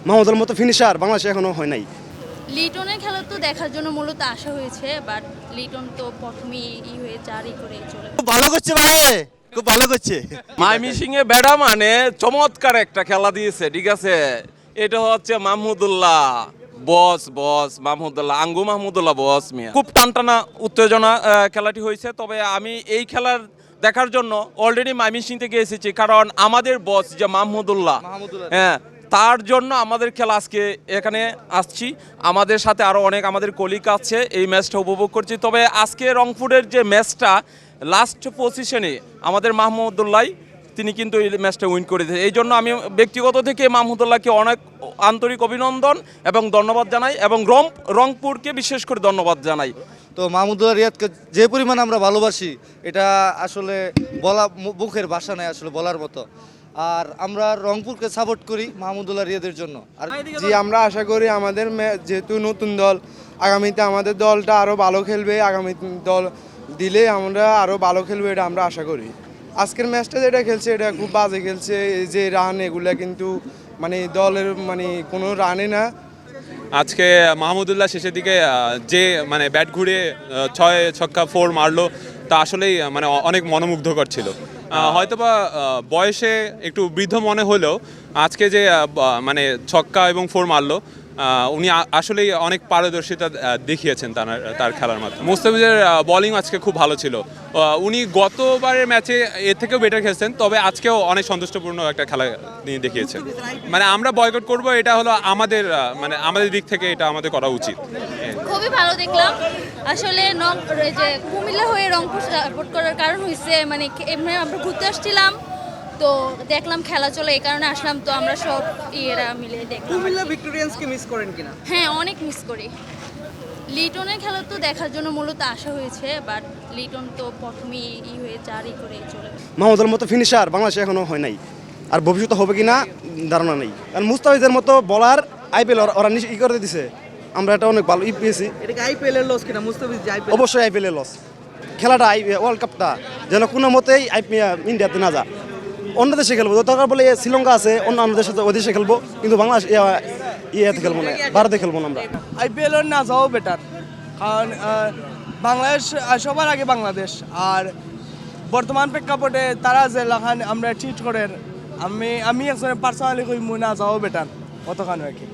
মাহমুদুর মতো ফিনিশার বাংলাদেশে এখনো হয় নাই। লিটনের খেলা তো দেখার জন্য মূলত আসা হয়েছে, বাট লিটন তো প্রথমেই হয়ে জারি করে চলে। খুব ভালো করছে ভাই, খুব ভালো করছে। ময়মনসিং এ বেড়া মানে চমৎকার একটা খেলা দিয়েছে, ঠিক আছে। এটা হচ্ছে মাহমুদুল্লাহ বস মাহমুদুল্লাহ, আঙ্গু মাহমুদুল্লাহ বস মিয়া। খুব টানটানা উত্তেজনা খেলাটি হয়েছে। তবে আমি এই খেলার দেখার জন্য অলরেডি ময়মনসিং থেকে এসেছি, কারণ আমাদের বস যে মাহমুদুল্লাহ, হ্যাঁ, তার জন্য আমাদের খেলা আজকে এখানে আসছি। আমাদের সাথে আরও অনেক আমাদের কলিগ আছে, এই ম্যাচটা উপভোগ করছি। তবে আজকে রংপুরের যে ম্যাচটা লাস্ট পজিশনে আমাদের মাহমুদুল্লাহ, তিনি কিন্তু এই ম্যাচটা উইন করে দিয়েছে। এই জন্য আমি ব্যক্তিগত থেকে মাহমুদুল্লাহকে অনেক আন্তরিক অভিনন্দন এবং ধন্যবাদ জানাই, এবং রংপুরকে বিশেষ করে ধন্যবাদ জানাই। তো মাহমুদুল্লাহ রিয়াদকে যে পরিমাণ আমরা ভালোবাসি, এটা আসলে বলা মুখের ভাষা নেই আসলে বলার মতো। আর আমরা রংপুরকে সাপোর্ট করি মাহমুদুল্লাহ রিয়াদের জন্য। আর জি, আমরা আশা করি আমাদের যেহেতু নতুন দল, আগামীতে আমাদের দলটা আরও ভালো খেলবে। আগামী দল দিলে আমরা আরও ভালো খেলবে, এটা আমরা আশা করি। আজকের ম্যাচটা যেটা খেলছে এটা খুব বাজে খেলছে, যে রান এগুলা কিন্তু মানে দলের মানে কোনো রানে না। আজকে মাহমুদুল্লাহ শেষের দিকে যে মানে ব্যাট ঘুরে 6 ছক্কা 4 মারলো, তা আসলেই মানে অনেক মনোমুগ্ধকর ছিল। হয়তোবা বয়সে একটু বৃদ্ধ মনে হলেও আজকে যে মানে ছক্কা এবং 4 মারলো, উনি আসলেই অনেক পারদর্শিতা দেখিয়েছেন তার খেলার মাধ্যমে। মুস্তাফিজের বোলিং আজকে খুব ভালো ছিল। উনি গতবারের ম্যাচে এর থেকেও বেটার খেলছেন, তবে আজকেও অনেক সন্তুষ্টপূর্ণ একটা খেলা তিনি দেখিয়েছেন। মানে আমরা বয়কট করব, এটা হলো আমাদের মানে আমাদের দিক থেকে এটা আমাদের করা উচিত। খুবই ভালো দেখলাম আসলে। যে কুমিল্লা হয়ে রংপুর সাপোর্ট করার কারণ হয়েছে মানে এমনি আমরা ঘুরতে আসছিলাম, তো দেখলাম খেলা চলে, এই কারণে আসলাম। তো আমরা সব ইয়েরা মিলে দেখলাম। কুমিল্লা ভিক্টোরিয়ান্সকে মিস করেন কিনা? হ্যাঁ, অনেক মিস করি। লিটনের খেলা তো দেখার জন্য মূলত আসা হয়েছে, বাট লিটন তো প্রথমেই হয়ে জারি করে চলে। মাহমুদুর মতো ফিনিশার বাংলাদেশে এখনো হয় নাই, আর ভবিষ্যতে হবে কিনা ধারণা নেই। কারণ মুস্তাফিজের মতো বলার আইপিএল ওরা ই করে দিছে, আমরা এটা অনেক ভালো পেয়েছি। এটা কি আইপিএল এর লস কিনা? মুস্তাফিজ যে আইপিএল, অবশ্যই আইপিএল লস। খেলাটা ওয়ার্ল্ড কাপটা যেন কোনো মতেই ইন্ডিয়াতে না যা, অন্য দেশে খেলবো। দরকার বলে শ্রীলঙ্কা আছে, অন্য দেশে ওই দেশে খেলবো, কিন্তু বাংলাদেশ ইয়েতে খেলবো না, ভারতে খেলবো না আমরা। আইপিএল এর না যাওয়া বেটার, কারণ বাংলাদেশ সবার আগে বাংলাদেশ। আর বর্তমান প্রেক্ষাপটে তারা যে লাখান আমরা ট্রিট করেন, আমি একজনের পার্সোনালি কই না যাওয়া বেটার অতখানি আর কি।